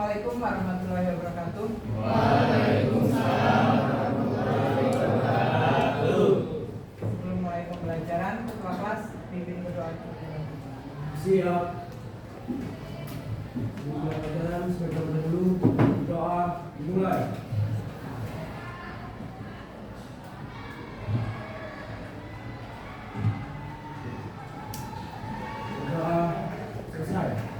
Assalamualaikum warahmatullahi wabarakatuh. Waalaikumsalam warahmatullahi wabarakatuh. Sebelum mulai pembelajaran, ketua kelas pimpin berdoa. Siap. Pembelajaran sebentar dulu. Doa dimulai. Doa selesai.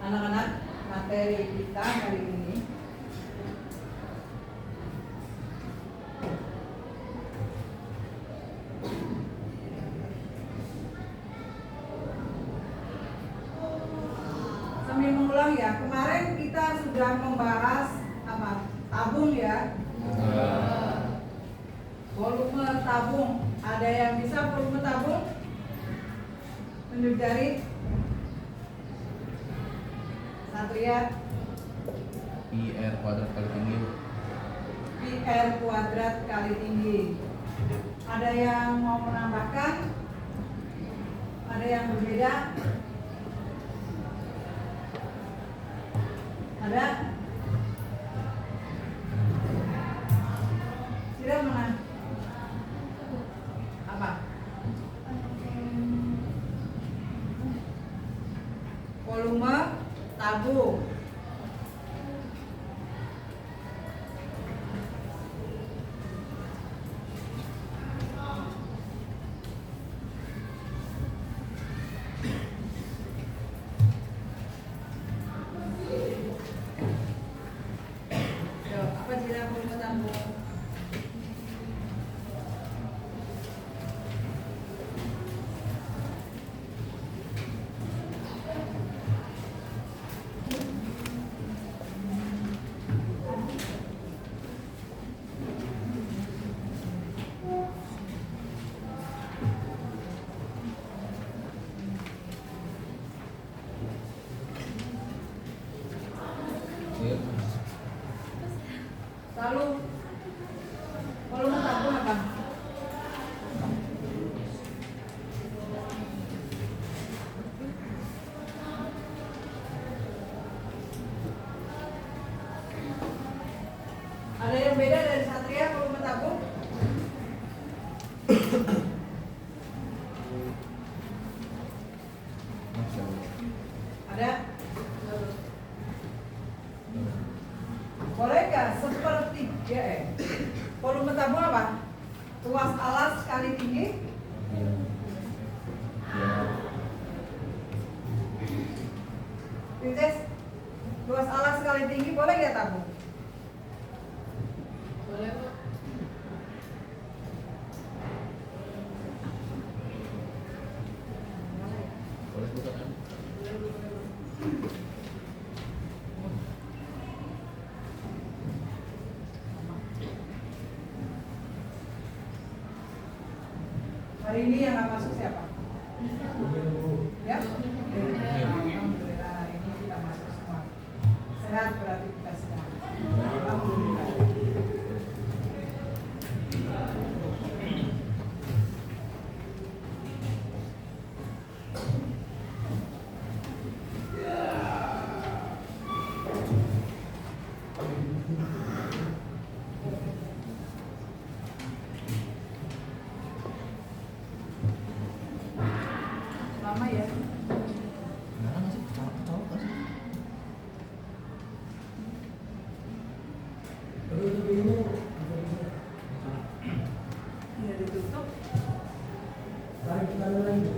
Anak-anak, materi kita hari ini sambil mengulang ya. Kemarin kita sudah membahas apa? Tabung ya. Volume tabung. Ada yang bisa volume tabung? Tunjuk jari. Satria. PR kuadrat kali tinggi. PR kuadrat kali tinggi. Ada yang mau menambahkan? Ada yang berbeda? Ada? Tidak mana? Apa? Volume tabung. Apa jenis volume tabung? Lalu volume tabung apa? Ada yang beda dari Satria volume tabung? Ada? Boleh nggak sepertiga volume tabung apa? Luas alas kali tinggi? Princess, luas alas kali tinggi boleh nggak tabung? Boleh Bu. Hari ini yang nggak masuk siapa? Ya? Alhamdulillah hari ini kita masuk semua. Sehat berarti kita sehat. Alhamdulillah. Lama ya? Tidak ditutup. Tarik ke kanan lagi.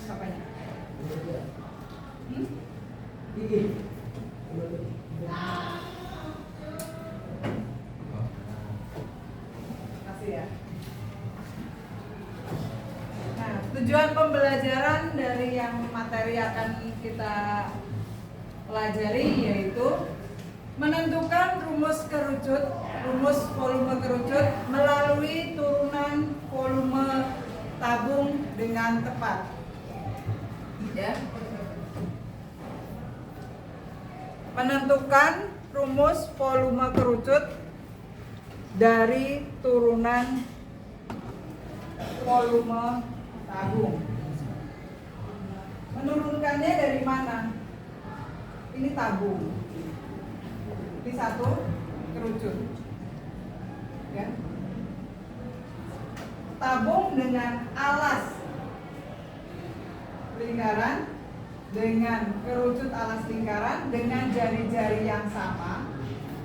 Apanya? Gigi. Kasih ya. Nah, tujuan pembelajaran dari yang materi akan kita pelajari yaitu menentukan rumus kerucut, rumus volume kerucut melalui turunan volume tabung dengan tepat. Ya. Menentukan rumus volume kerucut dari turunan volume tabung. Menurunkannya dari mana? ini tabung, ini satu kerucut, ya. Tabung dengan alas lingkaran, dengan kerucut alas lingkaran, dengan jari-jari yang sama,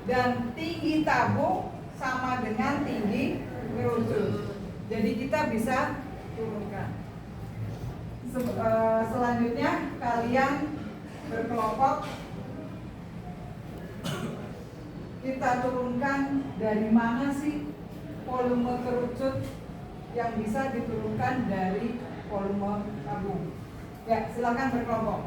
dan tinggi tabung sama dengan tinggi kerucut. Jadi kita bisa turunkan. Selanjutnya kalian berkelompok, kita turunkan dari mana sih volume kerucut yang bisa diturunkan dari volume tabung. Ya, silakan berkelompok.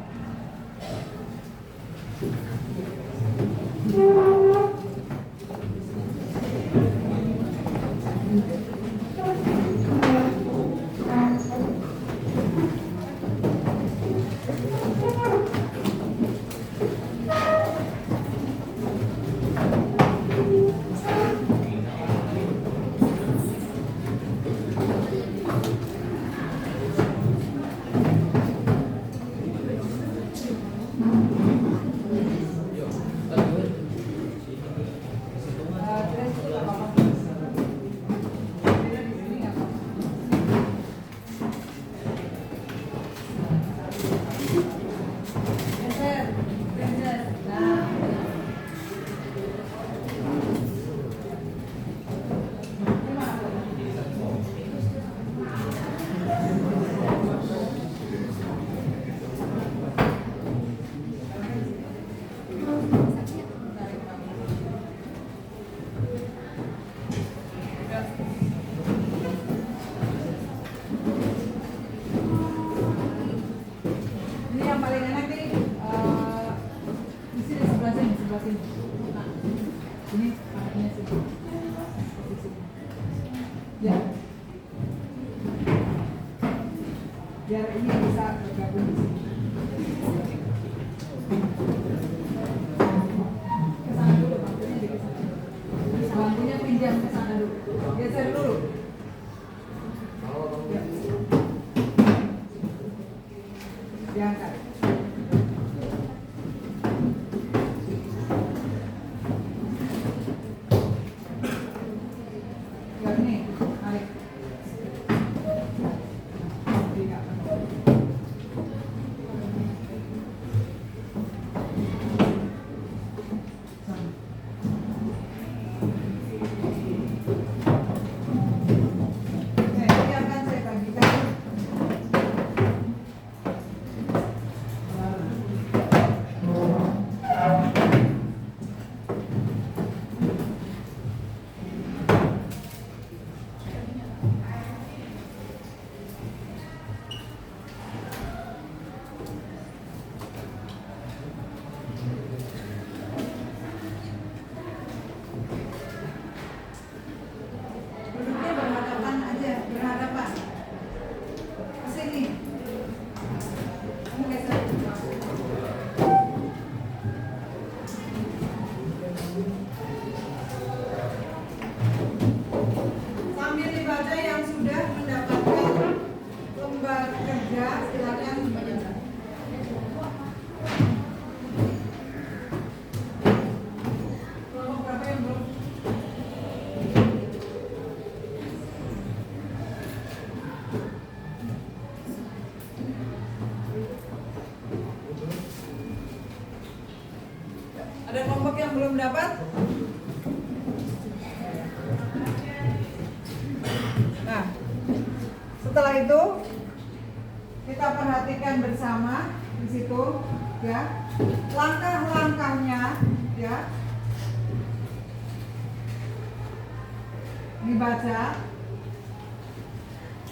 Ya, biar ini bisa bergabung di sini. Kesana dulu, bangkunya di kesana. Bangkunya pinjam ke sana dulu. Geser dulu. Ya. Diangkat. Sambil dibaca yang sudah mendapatkan lembar kerja, silakan baca. Kelompok berapa yang belum? Ada kelompok yang belum dapat? Nah, setelah itu kita perhatikan bersama di situ, ya, langkah-langkahnya, ya, dibaca.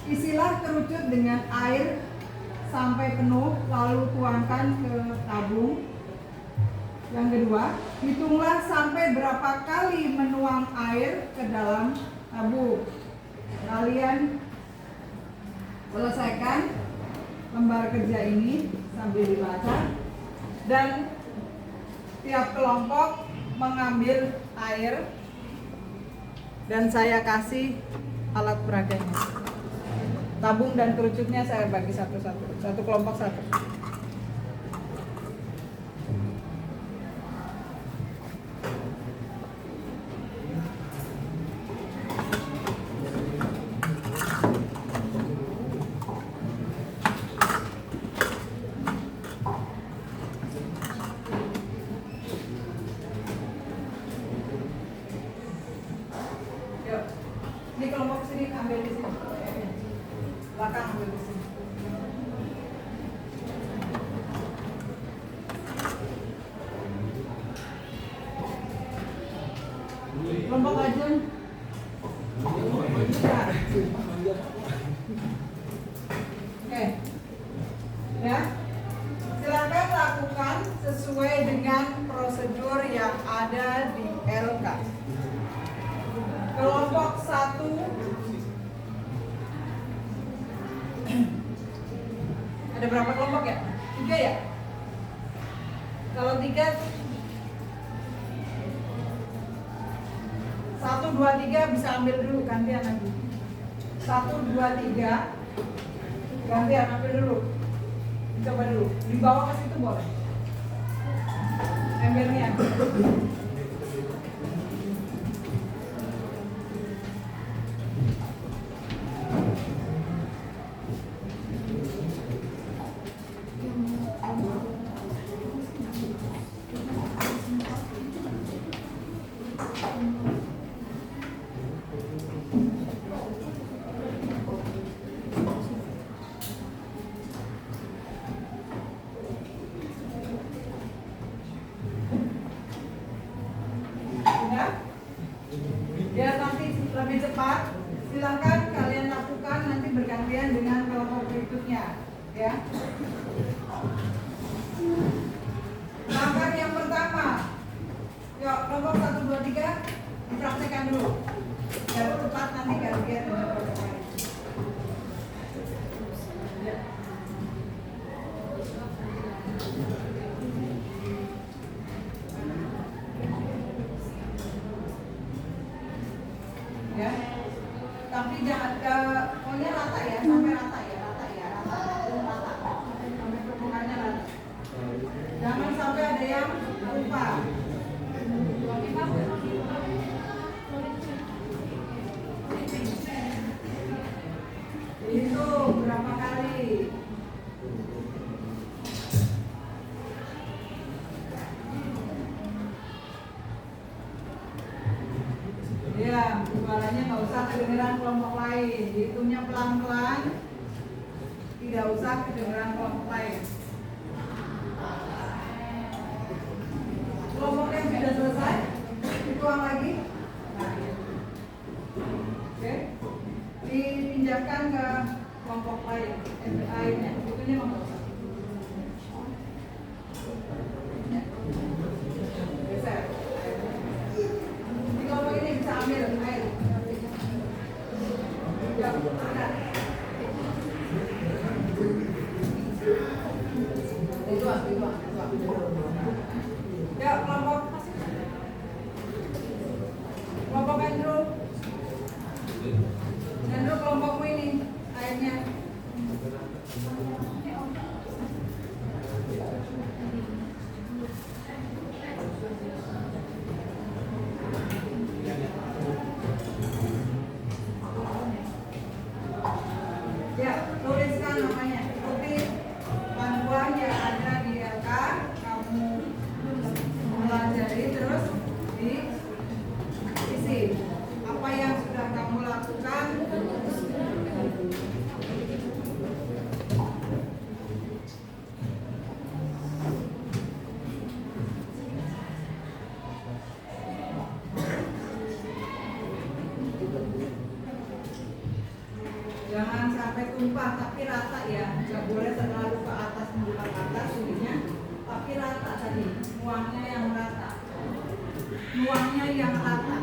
Isilah kerucut dengan air sampai penuh, lalu tuangkan ke tabung. Yang kedua, hitunglah sampai berapa kali menuang air ke dalam tabung. Kalian selesaikan lembar kerja ini sambil dibaca, dan tiap kelompok mengambil air dan saya kasih alat peraganya. Tabung dan kerucutnya saya bagi satu-satu, satu kelompok satu. ambil di sini. Belakang ambil di sini. Kelompok Ajun. Oke. Ya. Silakan lakukan sesuai dengan prosedur yang ada di LK. Kelompok 1 ada berapa kelompok ya? 3 ya? Kalau 3 1, 2, 3 bisa ambil dulu, gantian lagi. 1, 2, 3 gantian ambil dulu. Coba dulu, dibawa ke situ boleh. Embernya. Biar nanti lebih cepat, silakan kalian lakukan nanti bergantian dengan kelompok berikutnya, ya. Langkah yang pertama, yuk kelompok 1, 2, 3 dipraktekkan dulu, biar cepat nanti gantian dengan kelompok lain. Ya, tapi jangan pokoknya rata ya, sampai rata ya, rata, sampai permukaannya rata. Jangan sampai ada yang lupa. Itu berapa kali? Ya, suaranya nggak usah kedengeran kelompok lain. Dihitungnya pelan-pelan, tidak usah kedengeran kelompok lain. Kelompok yang sudah selesai, dituang lagi. Oke, dipindahkan ke kelompok lain. Lainnya, hitungnya nggak usah. Geser. Di kelompok ini bisa ambil air. Ya, ada. Dituang. Ya, kelompok Andrew. Andrew, kelompokmu ini airnya. Ya, tuliskan namanya. Ikuti panduan yang ada di LK. Kamu pelajari terus diisi apa yang sudah kamu lakukan. Jangan sampai tumpah, tapi rata ya. Nggak boleh terlalu ke atas, menjulang ke atas ininya, tapi rata tadi. Nuangnya yang rata.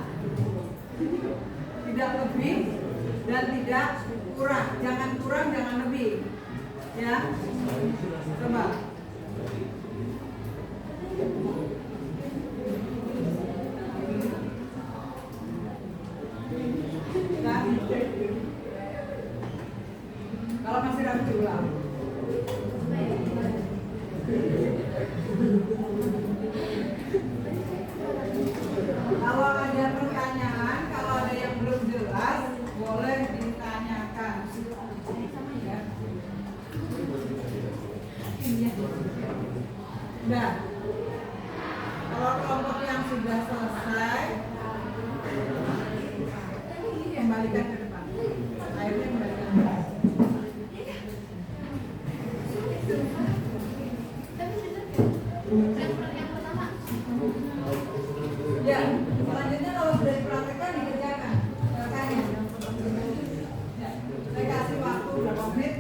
Tidak lebih dan tidak kurang. Jangan kurang, jangan lebih. Ya. Coba. Nah, kalau masih ragu diulang. Kalau ada pertanyaan, kalau ada yang belum jelas, boleh ditanyakan. Ya. Selanjutnya kalau sudah dipraktekkan dikerjakan. Silakan ya. Ya, saya kasih waktu berapa menit?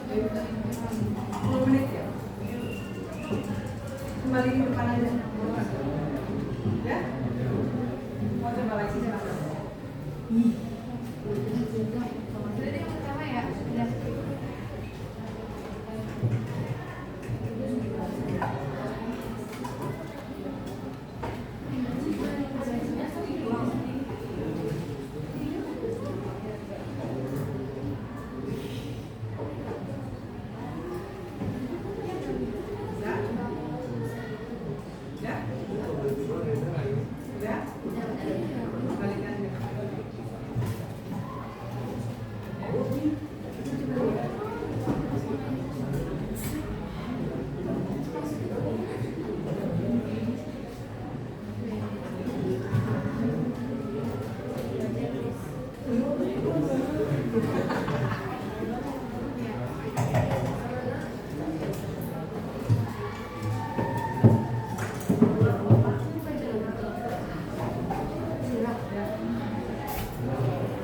10 menit ya. Kembali ke depan aja. Ya? Mau coba lagi coba. Jadi yang pertama ya, udah. Ya? Ya? Kembalikan ke depan.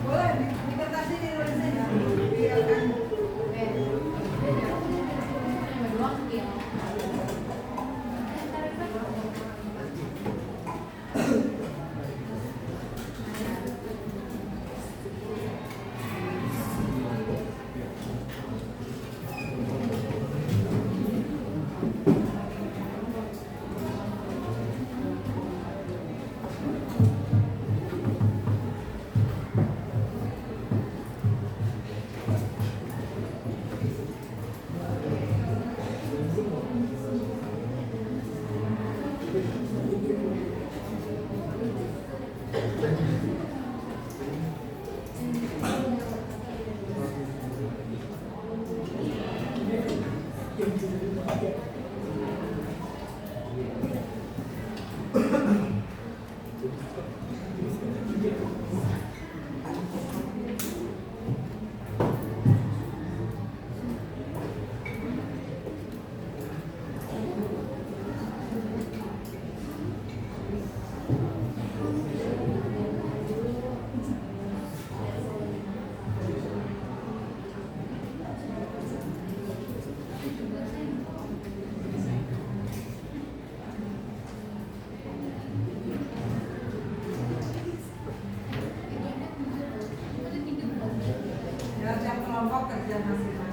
Boleh di kertas ini tulisnya ya. Biarkan. Ya, tiap kelompok kerja masing-masing.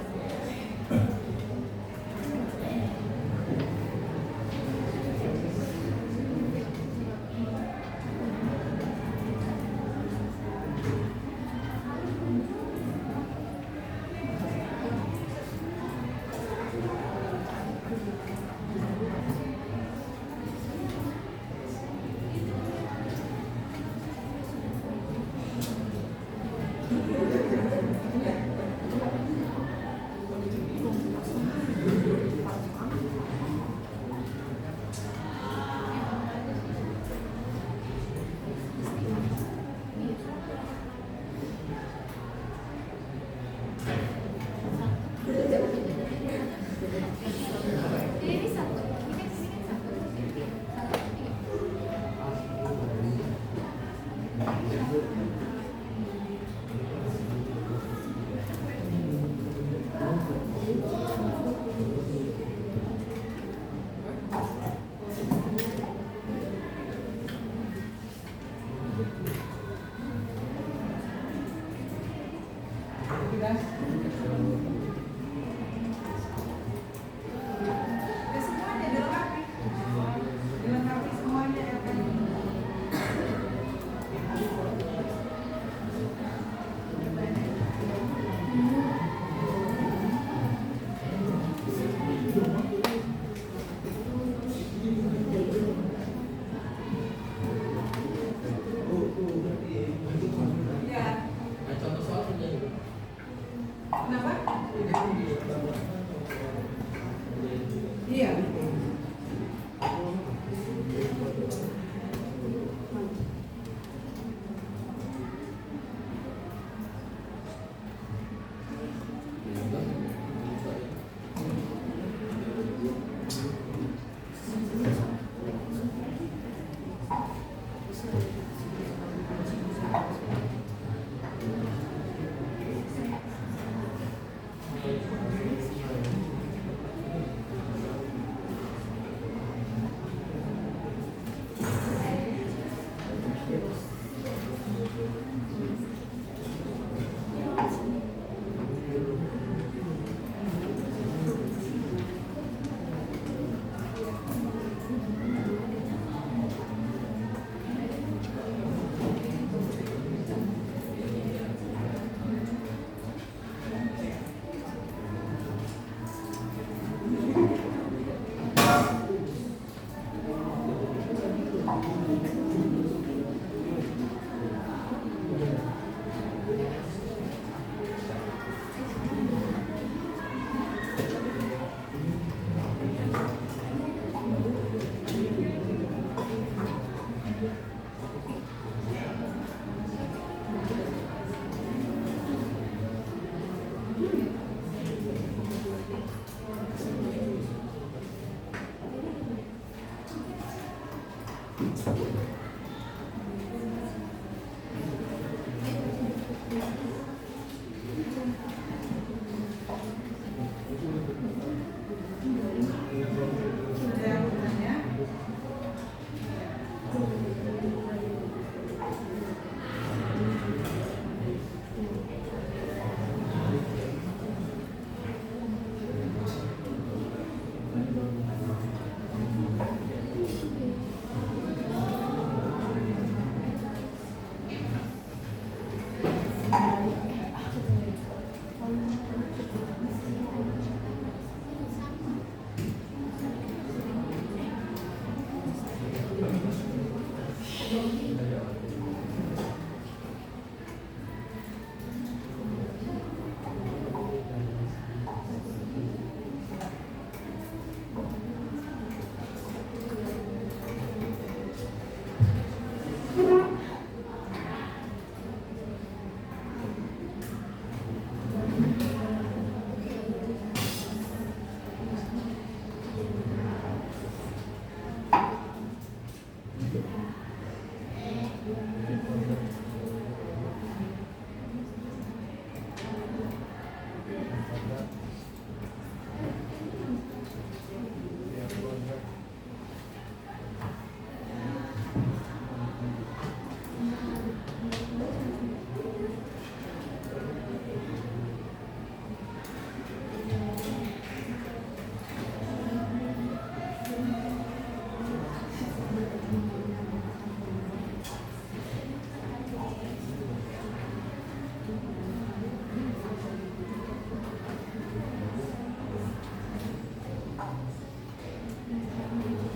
Ada yang bertanya?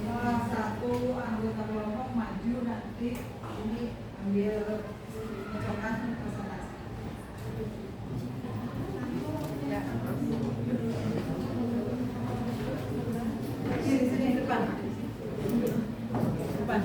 Salah satu anggota kelompok maju nanti ini ambil cocokan presentasi. Ya. Sini depan. Depan.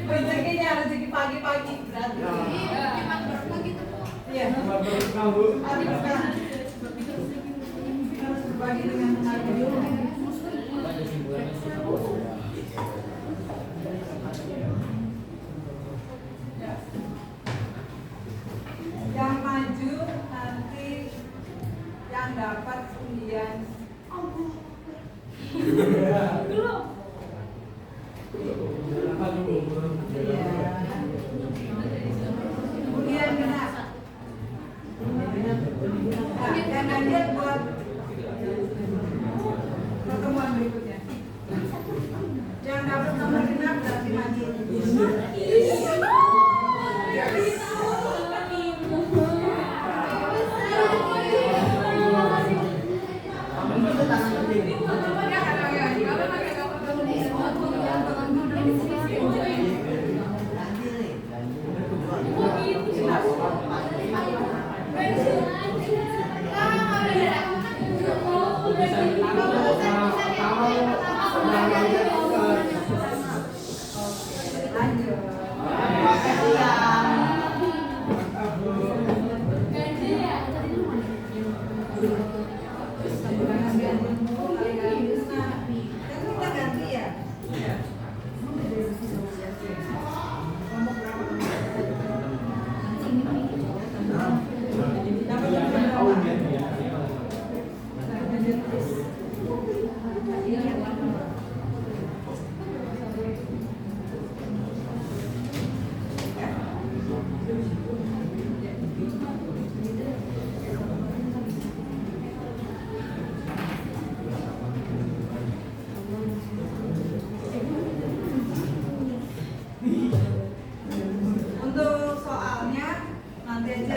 Rezekinya rezeki pagi-pagi berarti. Iya. Harus berbagi dengan tenaga dulu. Ya. Yang maju nanti yang dapat undian. Undian genap. Nah, yang ganjil buat pertemuan berikutnya. Yang dapat nomor genap berarti maju.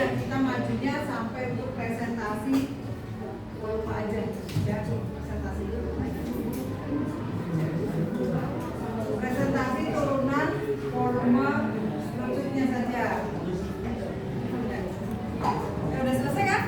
ya, kita majunya sampai untuk presentasi volume aja ya, presentasi turunan volume lututnya saja. Ya, udah selesai kan?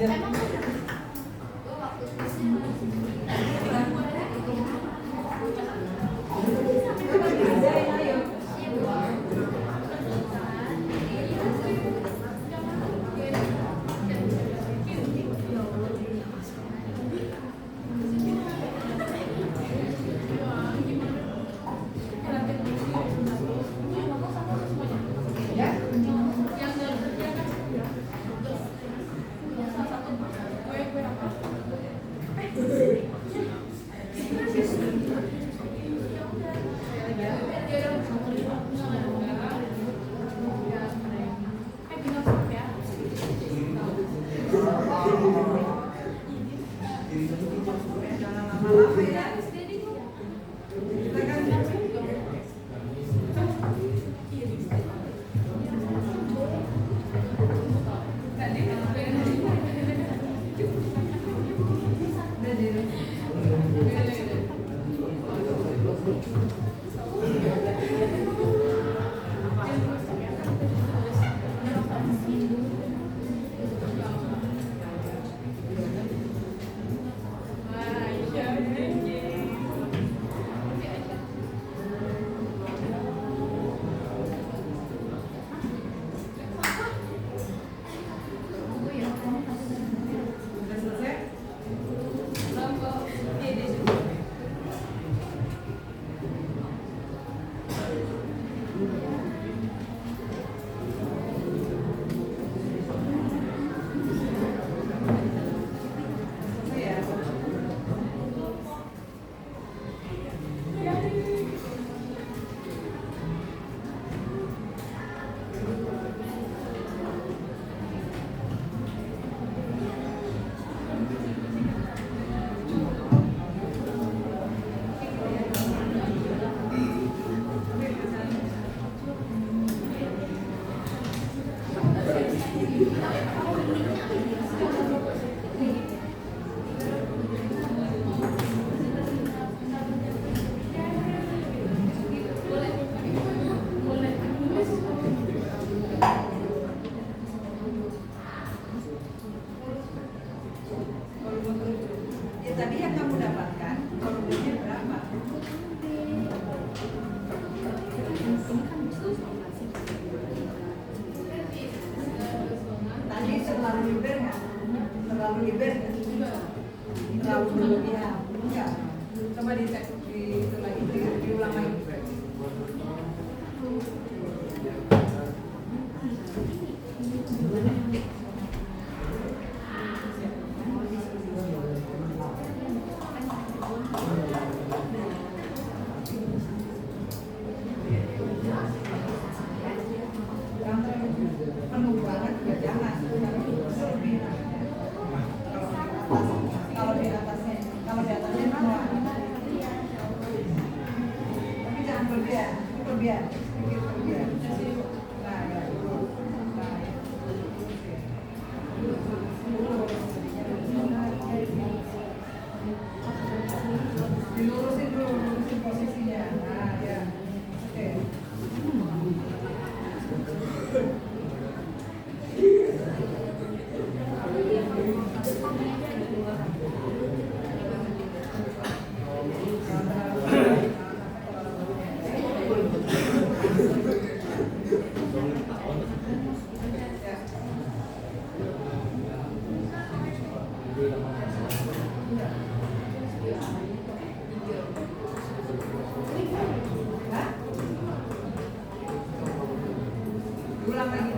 Ya, lanjut. Jangan lama-lama ya. Kita kan udah selesai. Selesai ya. Ya tadi yang kamu dapatkan volumenya berapa? Tadi terlalu liber nggak? Terlalu liber nggak? Terlalu berlebihan? Enggak. Coba dicek di itu lagi, diulang lagi. Yang penuh banget ya jangan. Kalau di atasnya semua. Tapi jangan berlebihan, berlebihan, sedikit berlebihan. Nah, ya. Nah, ya. Dilurusin dulu, lurusin posisinya. Nah, ya. Oke. Ulang lagi.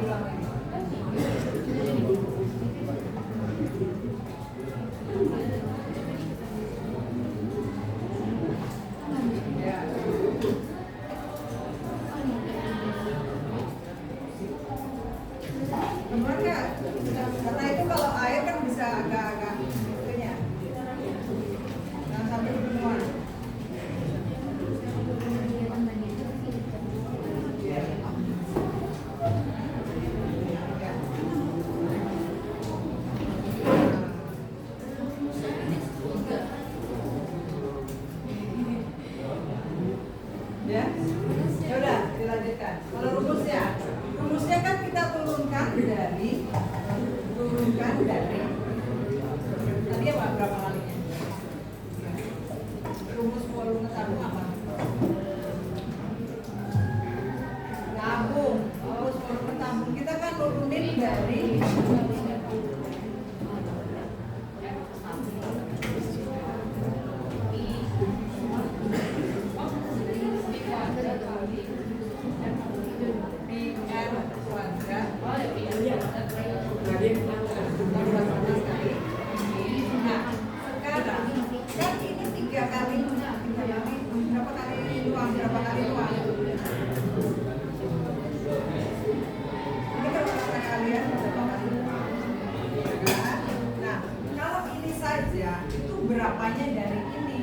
aja, itu berapanya dari ini,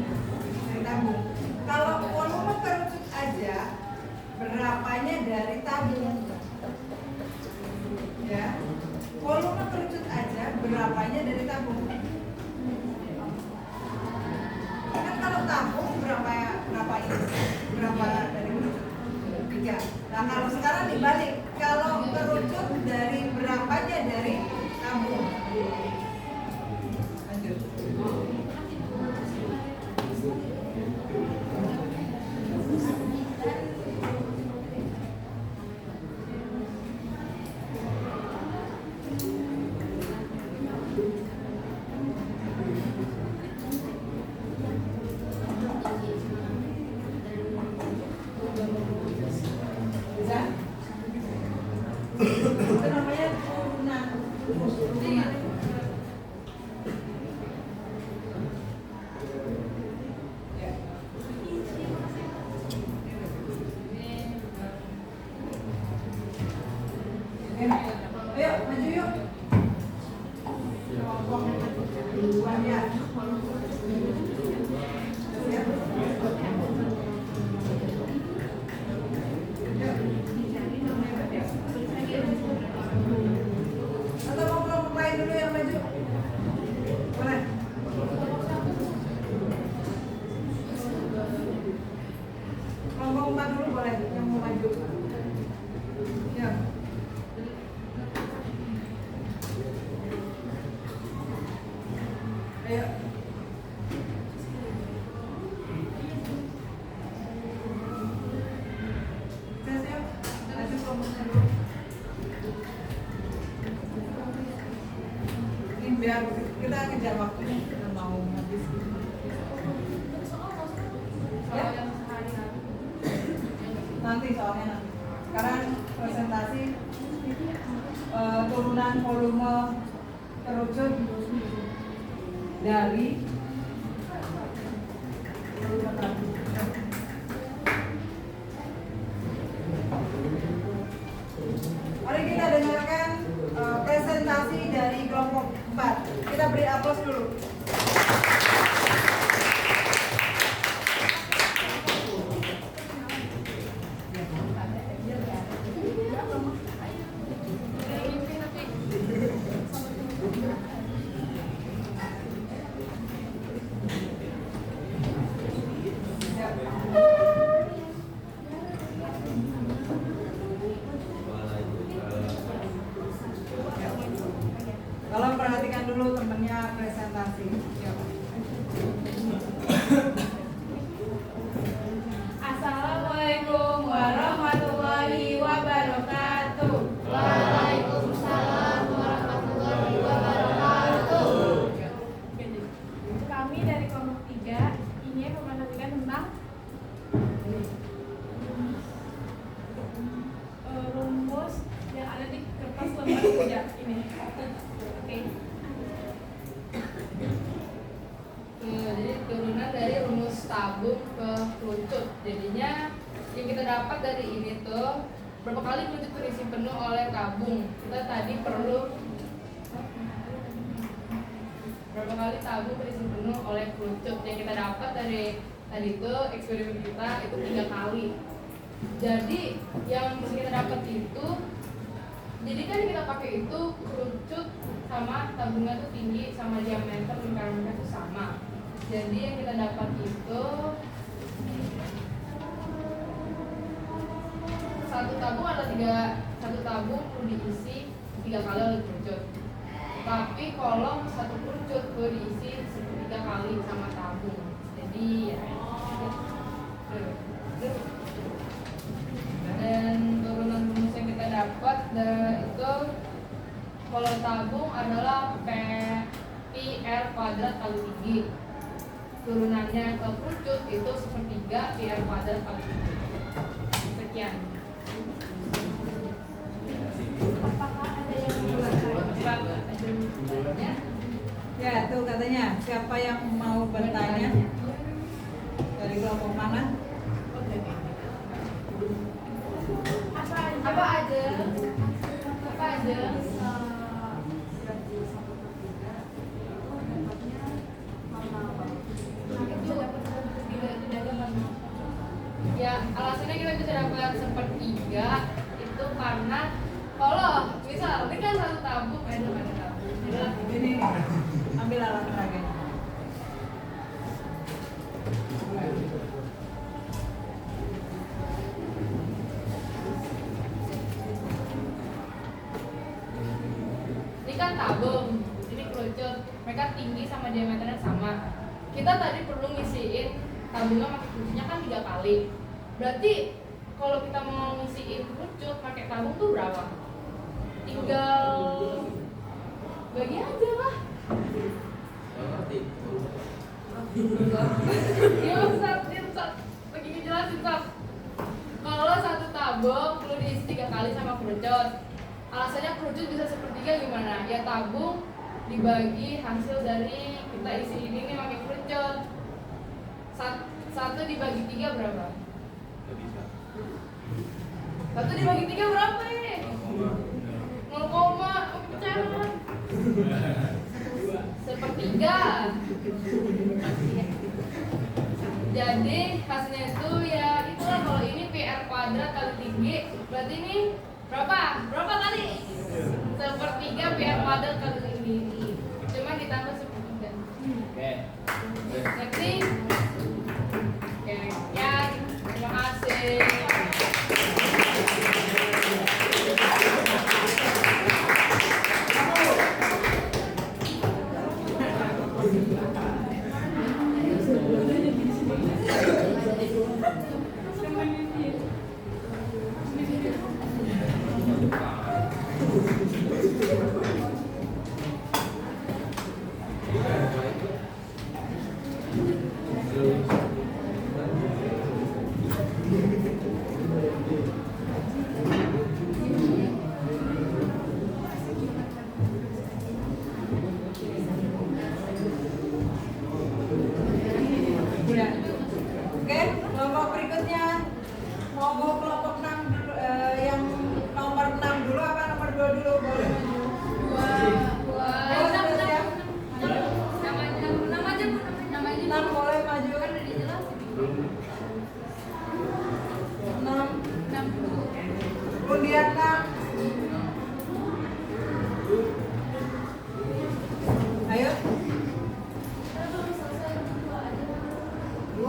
dari tabung. Kalau volume kerucut aja, berapanya dari tabung. Ya, volume kerucut aja, berapanya dari tabung. Kan kalau tabung berapa ini? Berapa dari kerucut? 3. Nah kalau sekarang dibalik, kalau kerucut dari berapanya dari tabung? Lanjut. Bisa? Itu namanya turunan. Turunan. Ya. Ayo, maju yuk. Duluan ya. Siap. Atau mau kelompok lain dulu yang maju? Boleh? Kelompok 4 dulu boleh yang mau maju. Ya. Ayo. Siap. Maju kelompoknya dulu. Ini biar kita kejar waktunya, kita mau habis. Ya? Nanti soalnya nanti. Sekarang presentasi turunan volume kerucut dari volume tabung. Mari kita dengarkan presentasi dari kelompok 4. Kita beri aplaus dulu. Tolong perhatikan dulu temennya presentasi. Ya. Assalamualaikum warahmatullahi wabarakatuh. Waalaikumsalam warahmatullahi wabarakatuh. Kami dari kelompok 3 ingin mempresentasikan tentang rumus yang ada di kertas lembar 3 ini. Oke. Jadi turunan dari rumus tabung ke kerucut. Jadinya yang kita dapat dari ini tuh berapa kali kerucut terisi penuh oleh tabung. Kita tadi perlu berapa kali tabung terisi penuh oleh kerucut. Yang kita dapat dari tadi itu eksperimen kita itu 3 kali. Jadi yang mesti kita dapat itu, jadi kan kita pakai itu kerucut sama tabungnya tuh tinggi sama diameter lingkarannya tuh sama. Jadi yang kita dapat itu satu tabung perlu diisi 3 kali oleh kerucut. Tapi kolom satu kerucut perlu diisi 3 kali sama tabung. Jadi ya. Dan turunan rumus yang kita dapat itu kalau tabung adalah pi r kuadrat kali tinggi. Turunannya ke kerucut itu 1/3 pi r kuadrat kali tinggi. Sekian. Apakah ada yang bertanya? Ya, tuh katanya siapa yang mau bertanya? Dari kelompok mana? Apa aja? alasannya kita bisa dapat sepertiga itu karena kalau misal ini kan satu tabung ada tabung. Ini ambil alat peraga. Ini kan tabung, ini kerucut. Mereka tinggi sama diameternya sama. Kita tadi perlu ngisiin tabungnya pakai kerucutnya kan 3 kali. Berarti kalau kita mau ngisiin kerucut pakai tabung tuh berapa? Tinggal bagi aja lah. Iya Ustaz, lagi ngejelasin Ustaz. Kalau satu tabung perlu diisi 3 kali sama kerucut. Alasannya kerucut bisa sepertiga gimana? Ya tabung dibagi hasil dari kita isi ini nih pakai kerucut. Satu dibagi 3 berapa? Nggak bisa. Satu dibagi 3 berapa ya? 0, pecahan. Sepertiga. Jadi hasilnya itu ya itulah kalau ini PR kuadrat kali tinggi berarti ini berapa? Berapa kali? Sepertiga PR kuadrat kali tinggi. Cuma ditambah sepertiga. Oke. Next. Oke, ya terima kasih. Udah. Oke, kelompok berikutnya. Mau kelompok 6 dulu, yang nomor 6 dulu apa nomor 2 dulu? Boleh maju. Ayo, sudah siap? 6 boleh maju. 6. Undian 6. Ayo. 2.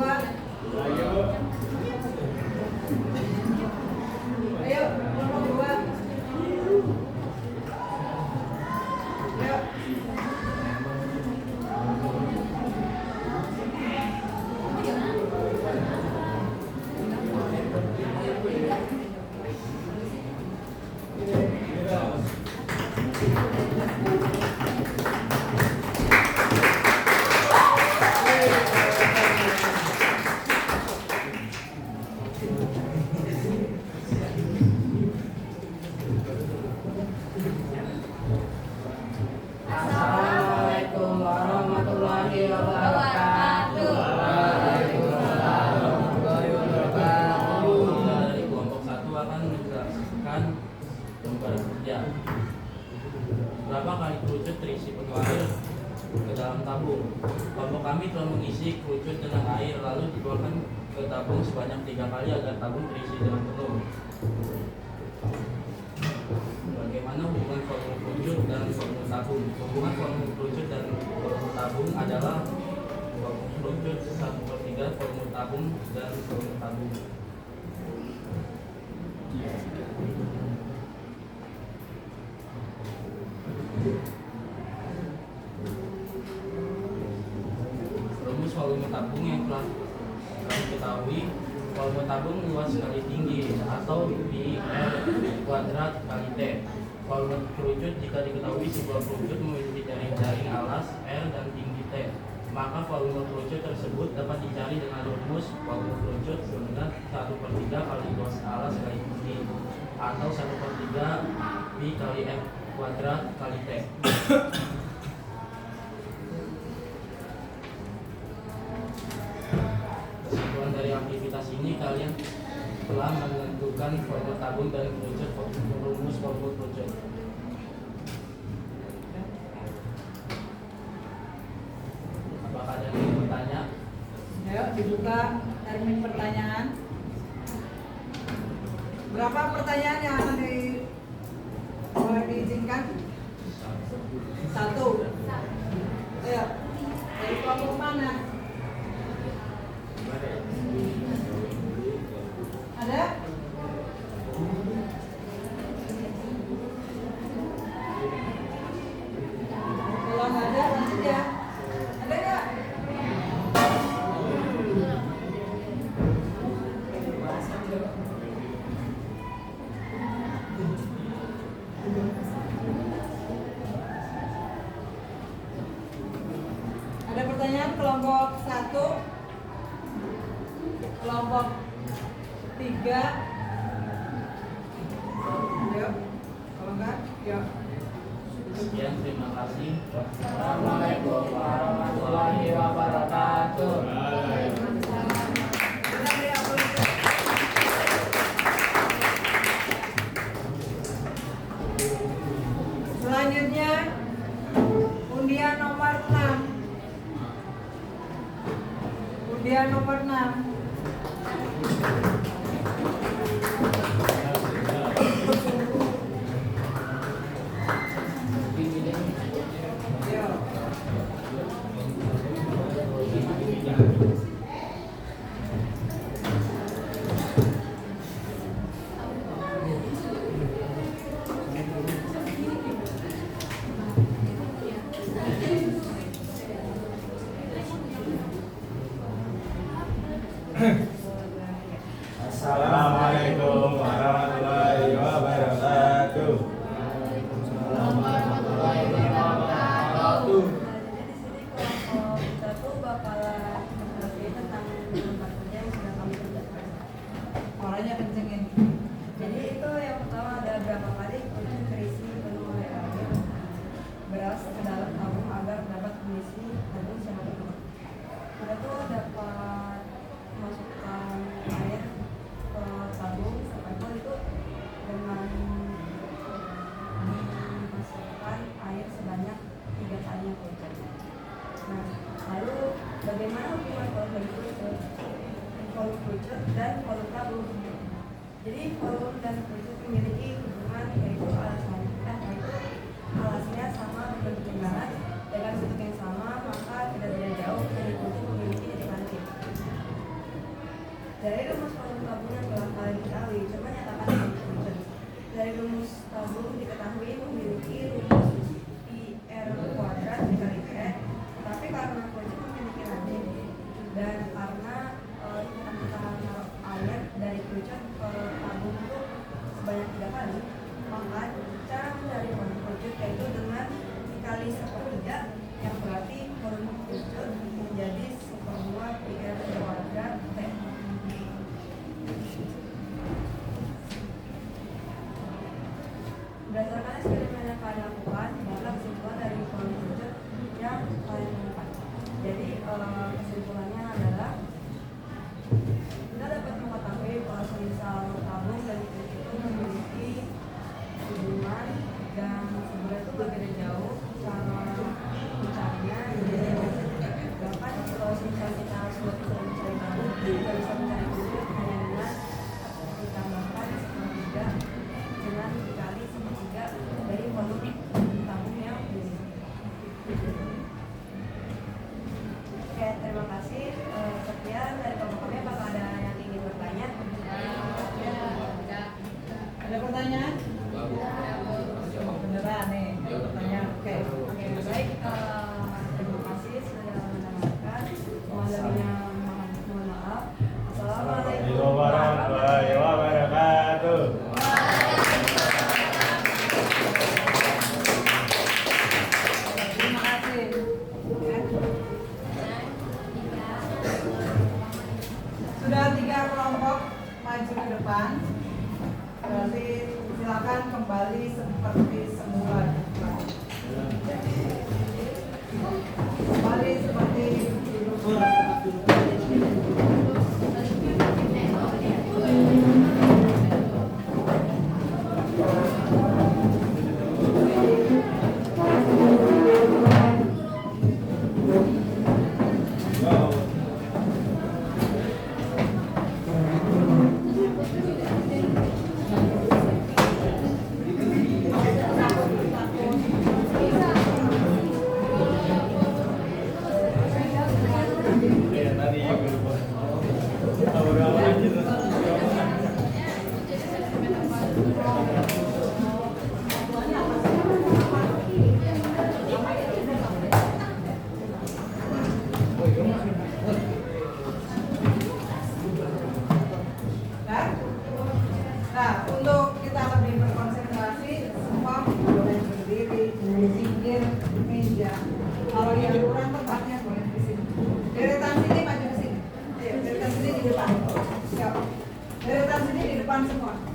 Ayo, kelompok 2. Ayo. Assalamualaikum warahmatullahi wabarakatuh. Dari kelompok 1 akan menjelaskan lembar kerja. Berapa kali kerucut terisi penuh air ke dalam tabung? Kelompok kami telah mengisi kerucut dengan air lalu dituangkan ke tabung sebanyak 3 kali agar tabung terisi dengan penuh. Bagaimana hubungan volume kerucut dan volume tabung? Hubungan volume kerucut dan volume tabung adalah volume kerucut 1/3 volume tabung dan volume tabung. Rumus volume tabung yang telah kami ketahui, volume tabung luas kali tinggi atau pi R kuadrat kali T. Volume kerucut jika diketahui sebuah kerucut memiliki jaring alas R dan tinggi T, maka volume kerucut tersebut dapat dicari dengan rumus volume kerucut sebenarnya 1/3 kali luas alas kali tinggi atau 1/3 pi kali R kuadrat kali T. Kesimpulan dari aktivitas ini, kalian telah menentukan volume tabung dan kerucut rumus volume kerucut. Apakah ada yang ingin bertanya? Ayo dibuka termin pertanyaan. Berapa pertanyaan yang akan diizinkan? 1. Ayo, dari kelompok mana? Ada? Kalau nggak ada, lanjut ya. Ada nggak? Ada pertanyaan kelompok 1, kelompok 3. Yuk, kalau enggak, yuk. Sekian, terima kasih. Assalamualaikum warahmatullahi wabarakatuh. Selanjutnya undian nomor 6. Undian nomor 6. Yuk. Assalamualaikum warahmatullahi wabarakatuh. Warahmatullahi wabarakatuh. Jadi di sini kelompok kita tuh bakalan ngerti tentang tempat kerja yang sudah kami kerjakan. Suaranya kencengin. Jadi itu yang pertama ada berapa kali kunci terisi penuh oleh air beras ke dalam tabung agar dapat mengisi tabung secara penuh. Kita tuh dapat masukkan air ke tabung sampai full itu dengan dimasukkan air sebanyak 3 kali yang kucur. Nah, lalu bagaimana hubungan volume kucur dan volume tabung? Jadi volume dan kucur memiliki hubungan yaitu alasnya sama berbentuk lingkaran dengan bentuk yang sama, maka tidak beda jauh dari kucur memiliki titik lanjut. Dari rumus volume tabung yang telah kalian ketahui, coba nyatakan volume kucur. Dari rumus tabung diketahui memiliki rumus IR kuadrat dikali T, tapi karena kucur memiliki lanjut dan karena kita naruh air dari kucur ke tabung itu sebanyak 3 kali, maka cara mencari volume kucur yaitu dengan dikali 1/3, yang berarti volume kucur menjadi 1/2 IR kuadrat T. Berdasarkan eksperimen yang kalian lakukan, dapat kesimpulan dari volume kucur yang kalian temukan. Jadi kesimpulannya adalah kita dapat mengetahui bahwa semisal tabung dan kucur itu memiliki hubungan dan sebenarnya itu berbeda jauh cara mencarinya. Bahkan kalau semisal kita sudah bisa mencari tabung, kita bisa mencari kucur hanya dengan ditambahkan 1/3 dengan dikali 1/3 dari volume tabung yang dimiliki. Oke, terima kasih. Sekian dari kelompok kami. Apakah ada yang ingin bertanya? Ada pertanyaan? Beneran nih, ada pertanyaan. Oke. Oke, baik. Terima kasih sudah mendengarkan. Mohon maaf. Assalamualaikum Warahmatullahi wabarakatuh. Terima kasih. Sudah 3 kelompok maju ke depan. Berarti silakan kembali seperti semula. Kembali seperti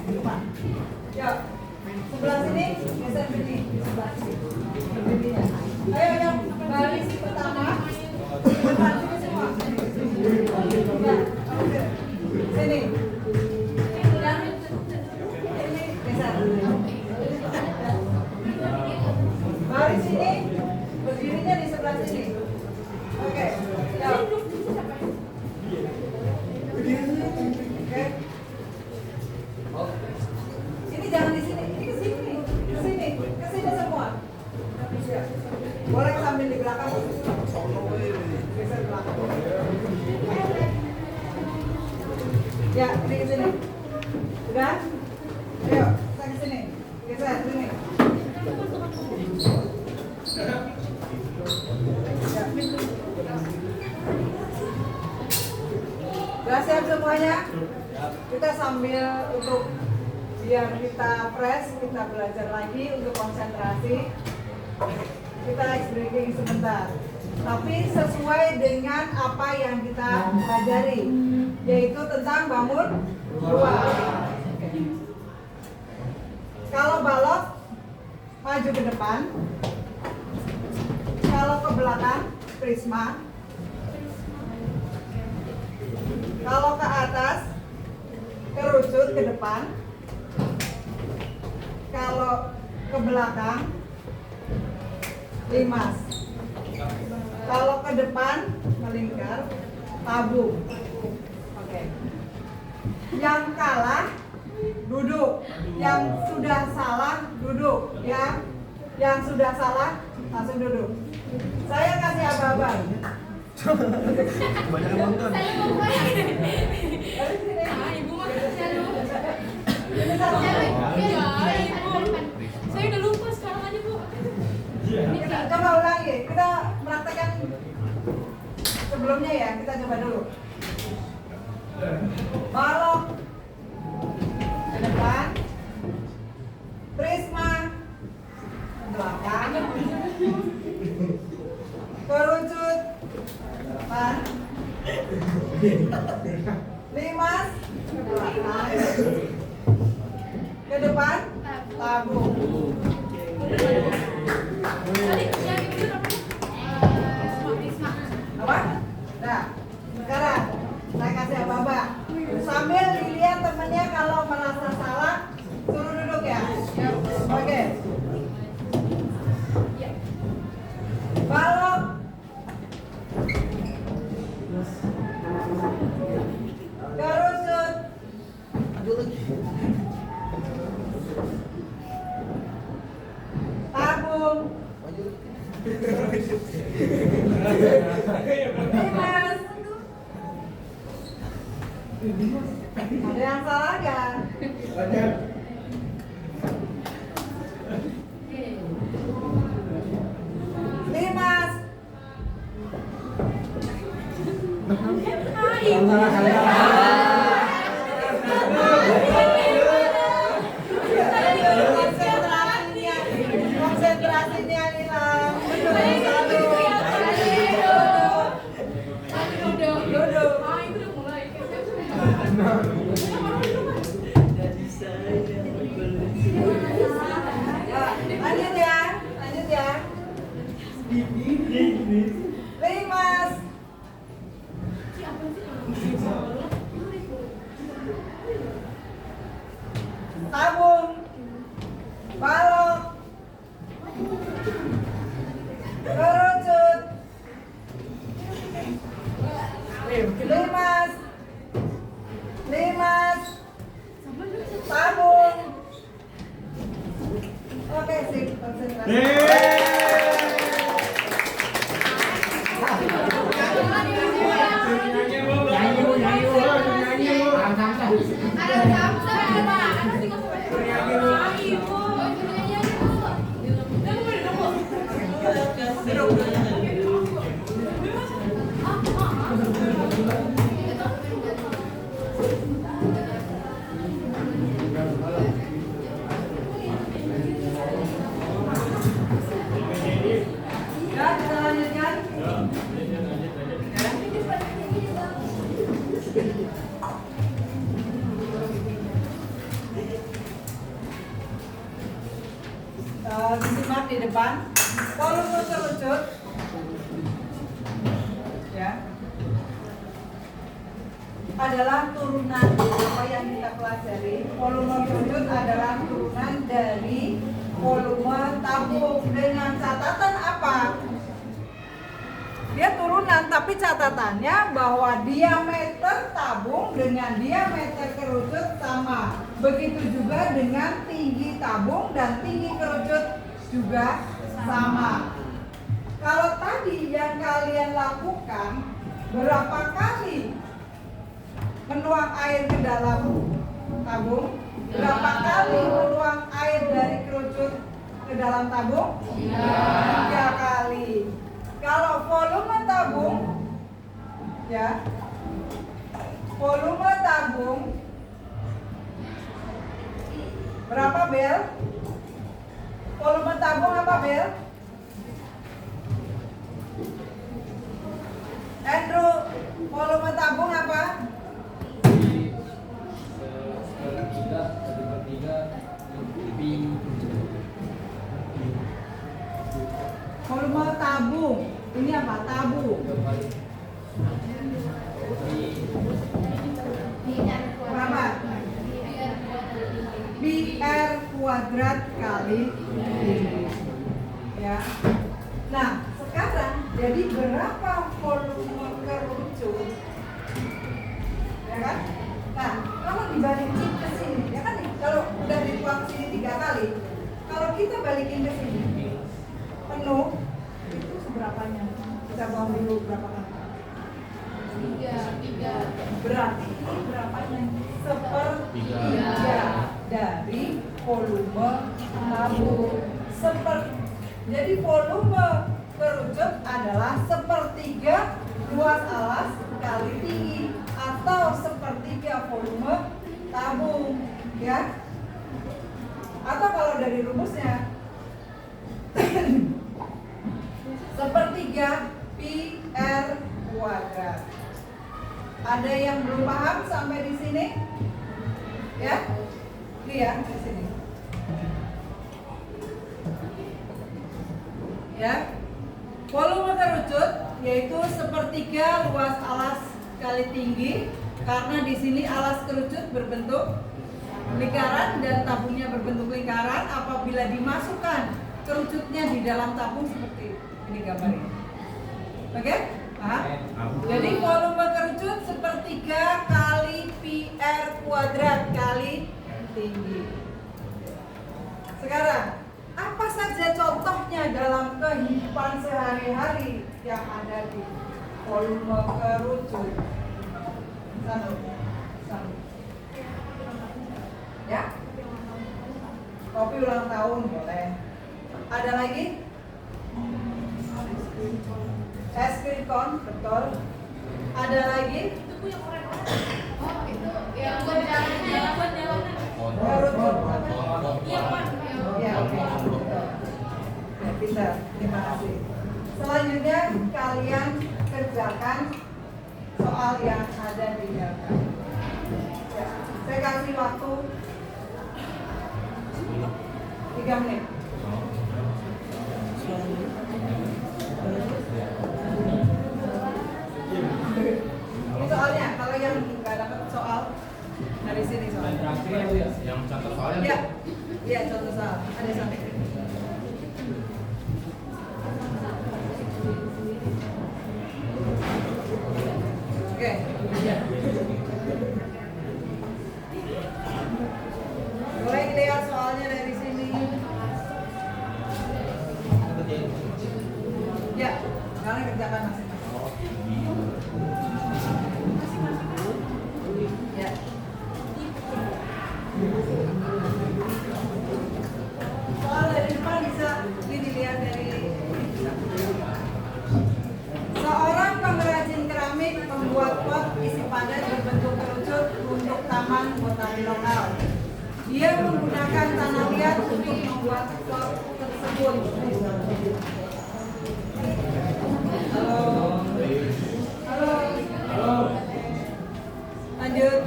Lupa. Yuk, sebelah sini, geser sini, sebelah sini. Berdirinya. Ayo, baris pertama. Depan sini semua. Ya, oke. Sini. Yang ini geser. Baris sini, berdirinya di sebelah sini. Oke. Yuk. Oke. Ini jangan di sini, ini ke sini, ke sini semua. Boleh sambil di belakang. Geser belakang. Ya, ini ke sini. Udah? Ayo, kita ke sini. Geser sini. Udah siap semuanya? Kita sambil untuk biar kita fresh, kita belajar lagi untuk konsentrasi. Kita ice breaking sebentar. Tapi sesuai dengan apa yang kita pelajari, yaitu tentang bangun dua. Oke. Kalau balok maju ke depan, kalau ke belakang prisma, kalau ke atas kerucut ke depan, kalau ke belakang limas, kalau ke depan melingkar tabung. Oke. Yang kalah duduk, yang sudah salah duduk, ya. Yang sudah salah langsung duduk. Saya kasih abang-abang. Banyak yang nonton. Saya mau mulai. Dari sini. Ah, ibu mah saya dulu. Ini satu. Ya, ibu. Saya udah lupa sekarang aja, Bu. Kita coba ulangi. Kita praktekkan sebelumnya ya. Kita coba dulu. Balok ke depan, prisma ke belakang, kerucut depan, limas ke belakang, ke depan tabung. Tadi yang itu Risma. Apa? Nah, sekarang saya kasih apa-apa. Sambil dilihat temennya, kalau merasa salah suruh duduk ya. Oke. Balok kerucut tabung limas. Ada yang salah nggak? Limas. Konsentrasinya hilang. Duduk. Ah, itu udah mulai. Lanjut ya, lanjut ya. Limas. depan. Volume kerucut, ya, adalah turunan apa yang kita pelajari. Volume kerucut adalah turunan dari volume tabung dengan catatan apa? Dia turunan, tapi catatannya bahwa diameter tabung dengan diameter kerucut sama. Begitu juga dengan tinggi tabung dan tinggi kerucut juga sama. Kalau tadi yang kalian lakukan, berapa kali menuang air ke dalam tabung? Berapa kali menuang air dari kerucut ke dalam tabung? 3 kali. Kalau volume tabung, ya, volume tabung berapa Bel? Volume tabung apa Bel? Andrew, volume tabung apa? Volume tabung. Ini apa? Tabung. Berapa? PR kuadrat kali tinggi. Ya. Nah, sekarang jadi berapa volume kerucut? Ya kan? Nah, kalau dibalikin ke sini, ya kan? Kalau udah dituang ke sini 3 kali, kalau kita balikin ke sini, penuh itu seberapanya? Kita buang dulu berapa kali? 3. Berarti ini berapanya? 1/3 dari volume tabung. Jadi volume kerucut adalah 1/3 luas alas kali tinggi atau 1/3 volume tabung, ya. Atau kalau dari rumusnya 1/3 PR kuadrat. Ada yang belum paham sampai di sini? Ya? Lihat di sini. Ya. Volume kerucut yaitu 1/3 luas alas kali tinggi, karena di sini alas kerucut berbentuk lingkaran dan tabungnya berbentuk lingkaran. Apabila dimasukkan kerucutnya di dalam tabung seperti ini gambarnya. Oke? Paham? Jadi volume kerucut 1/3 kali PR kuadrat kali tinggi. Sekarang, apa saja contohnya dalam kehidupan sehari-hari yang ada di volume kerucut? Satu. Ya? Kopi ulang tahun boleh. Ada lagi? Es krim kon, betul. Ada lagi? Oh, itu yang buat jalan-jalan. Kerucut. Iya, Pak. Ya, oke. Betul. Ya, pintar. Terima kasih. Selanjutnya kalian kerjakan soal yang ada di belakang. Ya, saya kasih waktu 3 menit. Ini soalnya, kalau yang nggak dapat soal dari sini soalnya. Yang contoh soalnya. Iya, iya contoh soal. Ada sampai. Oke. Boleh lihat soalnya dari sini. Ya, kalian kerjakan masing-masing. Ya. Soal dari depan bisa dilihat dari seorang pengrajin keramik membuat pot isi padat berbentuk kerucut untuk taman botani lokal. Dia menggunakan tanah liat untuk membuat pot tersebut. Halo. Lanjut.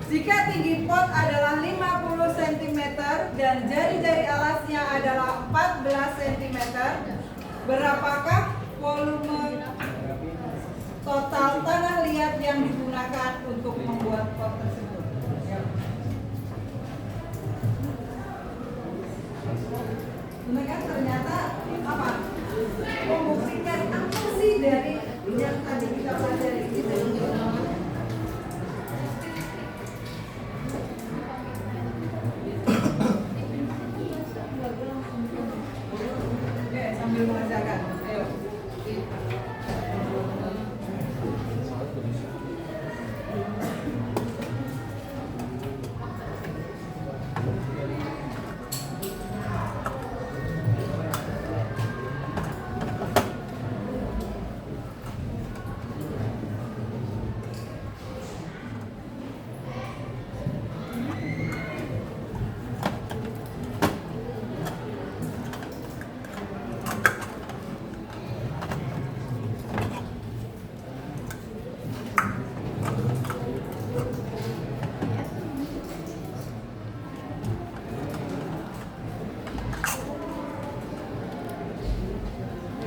Jika tinggi pot adalah 50 cm dan jari-jari alasnya adalah 14 cm, meter. Berapakah volume total tanah liat yang digunakan untuk membuat pot tersebut? Benar kan, ternyata apa? Membuktikan apa sih dari yang tadi kita pelajari itu? Oke, sambil mengerjakan. Ayo.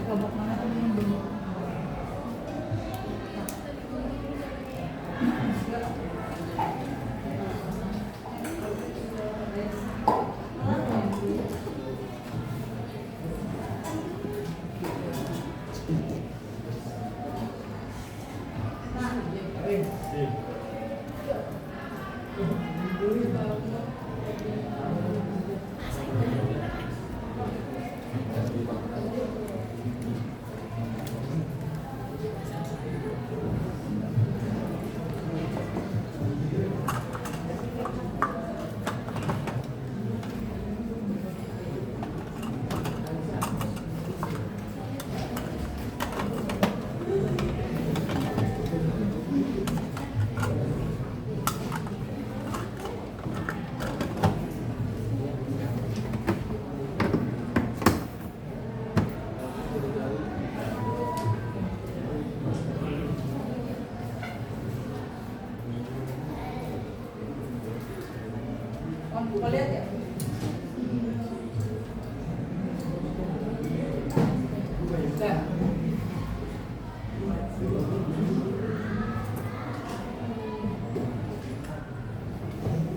Kelompok mana tuh yang belum? Kamu lihat ya?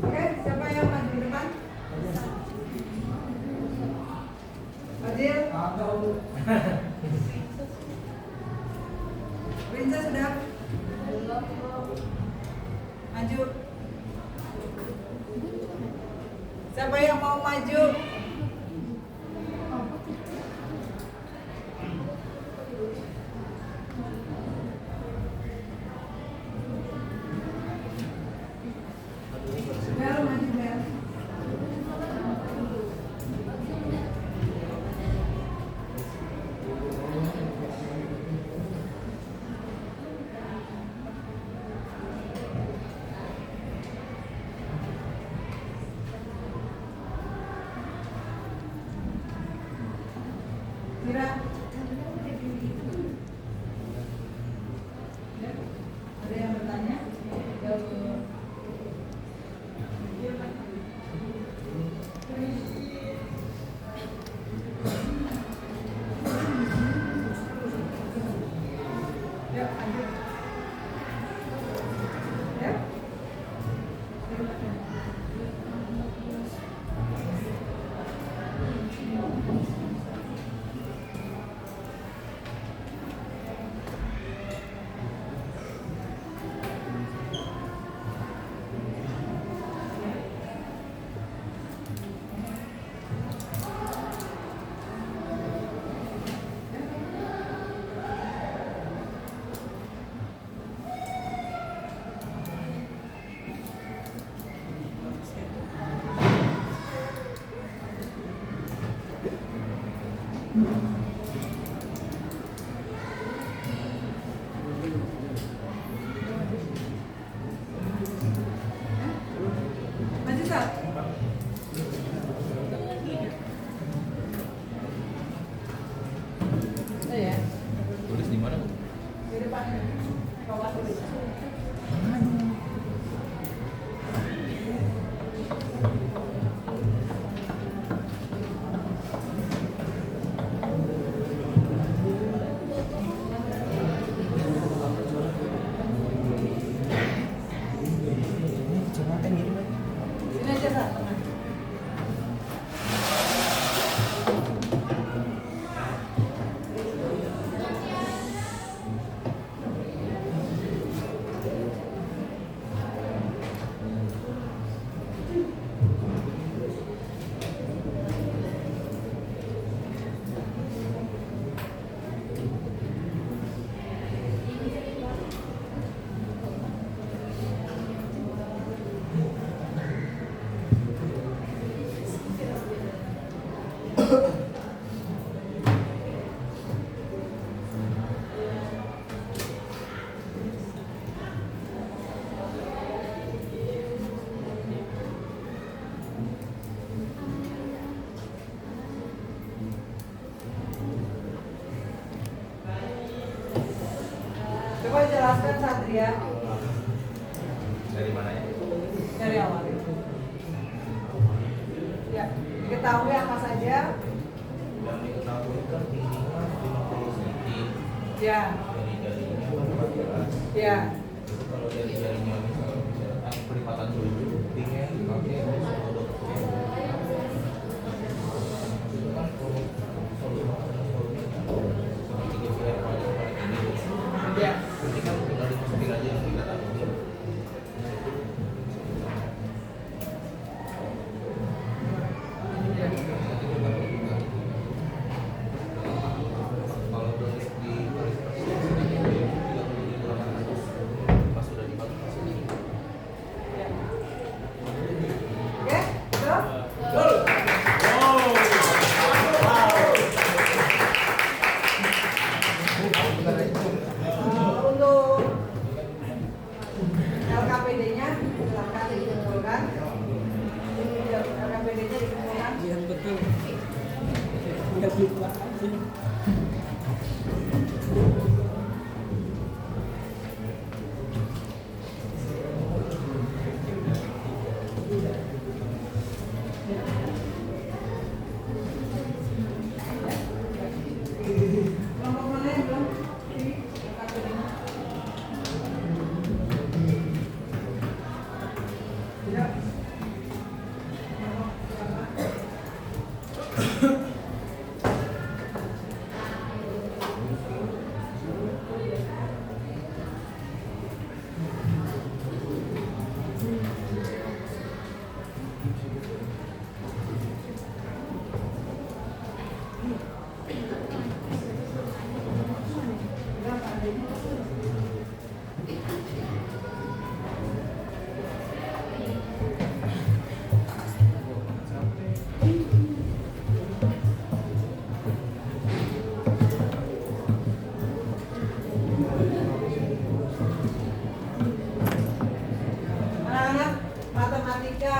Oke, siapa yang maju di depan? Adil? Rinza sudah? Maju. Siapa yang mau maju? Bel, maju Bel. Mira. Ada yang bertanya? Ya, lanjut. Ya. Maju Sal. Ya. Tulis di mana? Di depan. Bawah tulis. Coba jelaskan Satria Dari mana ya? dari awal. Ya, diketahui apa saja? Yang diketahui kan tingginya 50 cm. Ya, Dari jarinya 14. ya. Itu kalau dari jarinya misalkan perlipatan 7 tingginya dipakai bisa untuk itu kan volume seperti geser paling tinggi. Ya. Nanti kan tinggal dimasukin aja yang kita tahu. Kalau dari di garis persis 30.800 pas sudah dibagi masuk ini. Oke, betul? Untuk LKPD-nya silakan dikumpulkan. LKPD-nya dikumpulkan. Yang betul. Nggak lupa aja. Kelompok mana yang belum? Ini LKPD-nya. Tidak. Anak-anak, matematika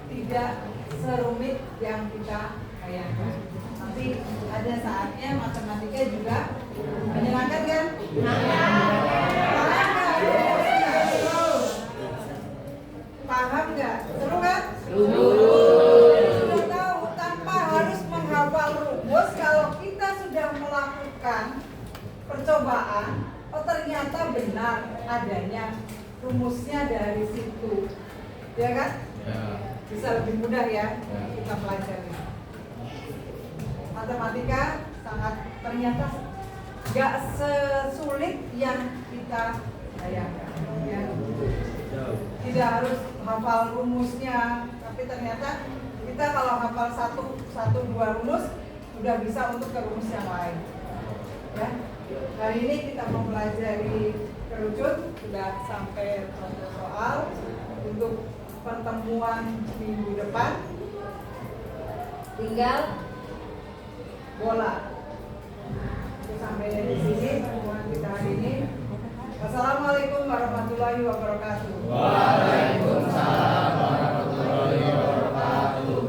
tidak serumit yang kita bayangkan. Tapi ada saatnya matematika juga menyenangkan kan? Paham nggak? Seru kan? Sudah tahu tanpa harus menghafal rumus. Kalau kita sudah melakukan percobaan, oh ternyata benar adanya rumusnya dari situ, ya kan? Ya. Bisa lebih mudah ya kita pelajari. Matematika sangat ternyata nggak sesulit yang kita bayangkan. Ya. Tidak harus hafal rumusnya, tapi ternyata kita kalau hafal satu dua rumus sudah bisa untuk ke rumus yang lain. Ya. Hari ini kita mempelajari kerucut, sudah sampai proses soal. Untuk pertemuan minggu depan tinggal bola. Sampai di sini pertemuan kita hari ini. Wassalamualaikum warahmatullahi wabarakatuh.